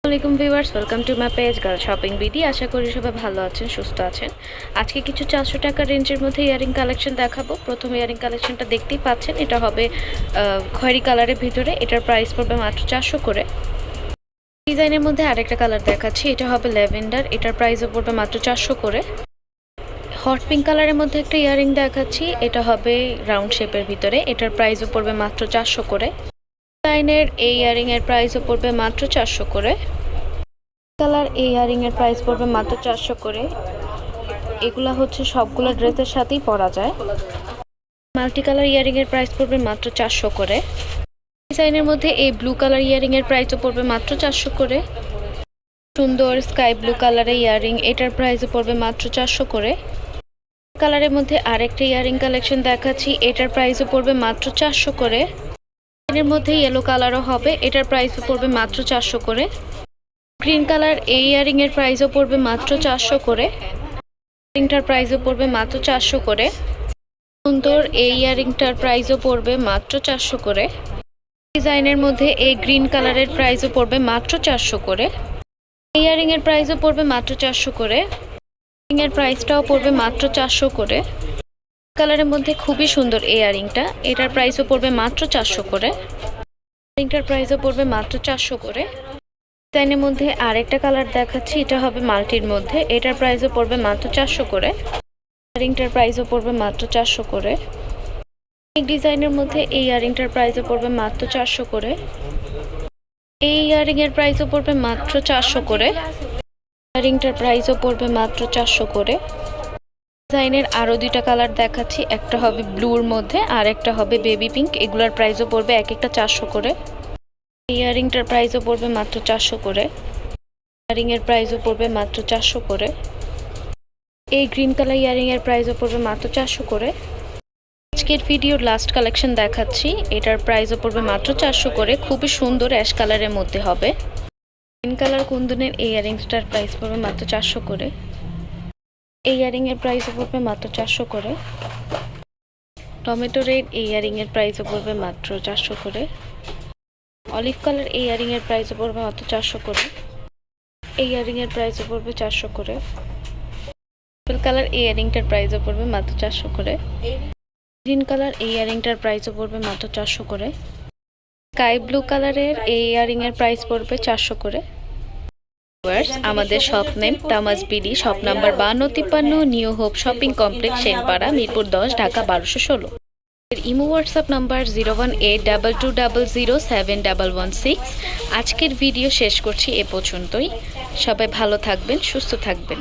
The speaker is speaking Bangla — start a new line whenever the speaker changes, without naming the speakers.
আসসালামাইকুম viewers, welcome to my page girl shopping BD. আশা করি সবাই ভালো আছেন, সুস্থ আছেন। আজকে কিছু 400 টাকা রেঞ্জের মধ্যে ইয়ারিং কালেকশন দেখাবো। প্রথম ইয়ারিং কালেকশনটা দেখতেই পাচ্ছেন, এটা হবে খয়েরি কালারের ভিতরে। এটার প্রাইস পড়বে মাত্র 400 করে। ডিজাইনের মধ্যে আরেকটা কালার দেখাচ্ছি, এটা হবে ল্যাভেন্ডার। এটার প্রাইসও পড়বে মাত্র 400 করে। হট পিঙ্ক কালারের মধ্যে একটা ইয়ারিং দেখাচ্ছি, এটা হবে রাউন্ড শেপের ভিতরে। এটার প্রাইসও পড়বে মাত্র 400 করে। ডিজাইনের এই ইয়ারিংয়ের প্রাইসও পড়বে মাত্র 400 করে। কালার এই ইয়ারিংয়ের প্রাইস পড়বে মাত্র 400 করে। এগুলা হচ্ছে সবগুলো ড্রেসের সাথেই পরা যায়। মাল্টি কালার ইয়ারিংয়ের প্রাইস পড়বে মাত্র 400 করে। ডিজাইনের মধ্যে এই ব্লু কালার ইয়ারিংয়ের প্রাইসও পড়বে মাত্র 400 করে। সুন্দর স্কাই ব্লু কালারের ইয়ারিং, এটার প্রাইসও পড়বে মাত্র 400 করে। কালারের মধ্যে আরেকটা ইয়ারিং কালেকশন দেখাচ্ছি, এটার প্রাইসও পড়বে মাত্র 400 করে। এর মধ্যে ইয়েলো কালারও হবে, এটার প্রাইসও পড়বে মাত্র 400 করে। গ্রিন কালার এই ইয়ারিংয়ের প্রাইসও পড়বে মাত্র 400 করে। ইয়ারিংটার প্রাইসও পড়বে মাত্র 400 করে। সুন্দর এই ইয়ারিংটার প্রাইসও পড়বে মাত্র 400 করে। ডিজাইনের মধ্যে এই গ্রিন কালারের প্রাইসও পড়বে মাত্র 400 করে। এই ইয়ারিংয়ের প্রাইসও পড়বে মাত্র 400 করে। ইয়ারিংয়ের প্রাইসটাও পড়বে মাত্র 400 করে। কালারের মধ্যে খুবই সুন্দর এই ইয়ারিংটা, এটার প্রাইসও পড়বে মাত্র 400 করে। ইয়ারিংটার প্রাইসও পড়বে মাত্র 400 করে। ডিজাইনের মধ্যে আরেকটা কালার দেখাচ্ছি, এটা হবে মাল্টির মধ্যে। এটার প্রাইসও পড়বে মাত্র 400 করে। ইয়ারিংটার প্রাইসও পড়বে মাত্র 400 করে। এই ডিজাইনের মধ্যে এই ইয়ারিংটার প্রাইসও পড়বে মাত্র 400 করে। এই ইয়ারিংয়ের প্রাইসও পড়বে মাত্র 400 করে। ইয়ারিংটার প্রাইসও পড়বে মাত্র 400 করে। ডিজাইনের আরও দুইটা কালার দেখাচ্ছি, একটা হবে ব্লুর মধ্যে আর একটা হবে বেবি পিঙ্ক। এগুলোর প্রাইসও পড়বে এক একটা 400 করে। ইয়ারিংটার প্রাইসও পড়বে মাত্র 400 করে। ইয়ারিংয়ের প্রাইসও পড়বে মাত্র 400 করে। এই গ্রিন কালার ইয়ারিংয়ের প্রাইসও পড়বে মাত্র 400 করে। আজকের ভিডিওর লাস্ট কালেকশন দেখাচ্ছি, এটার প্রাইসও পড়বে মাত্র 400 করে। খুবই সুন্দর অ্যাশ কালারের মধ্যে হবে। গ্রিন কালার কুন্দনের এই ইয়ারিংসটার প্রাইস পড়বে মাত্র 400 করে। এই ইয়ারিংয়ের প্রাইসও পড়বে মাত্র 400 করে। টমেটো রেড এই ইয়ারিংয়ের প্রাইসও পড়বে মাত্র 400 করে। অলিভ কালার এই ইয়ারিংয়ের প্রাইসও পড়বে মাত্র 400 করে। এই ইয়ারিংয়ের প্রাইসও পড়বে 400 করে। পার্পল কালার এই ইয়ারিংটার প্রাইসও পড়বে মাত্র 400 করে। গ্রিন কালার এই ইয়ারিংটার প্রাইসও পড়বে মাত্র 400 করে। স্কাই ব্লু কালারের এই ইয়ারিংয়ের প্রাইস পড়বে 400 করে। আমাদের shop name Tamaj BD, shop number 5253, new hope shopping complex, Senpara, Mirpur 10, Dhaka 1216। Imo WhatsApp number 01822007116। আজকের ভিডিও শেষ করছি এ পর্যন্তই। সবাই ভালো থাকবেন, সুস্থ থাকবেন।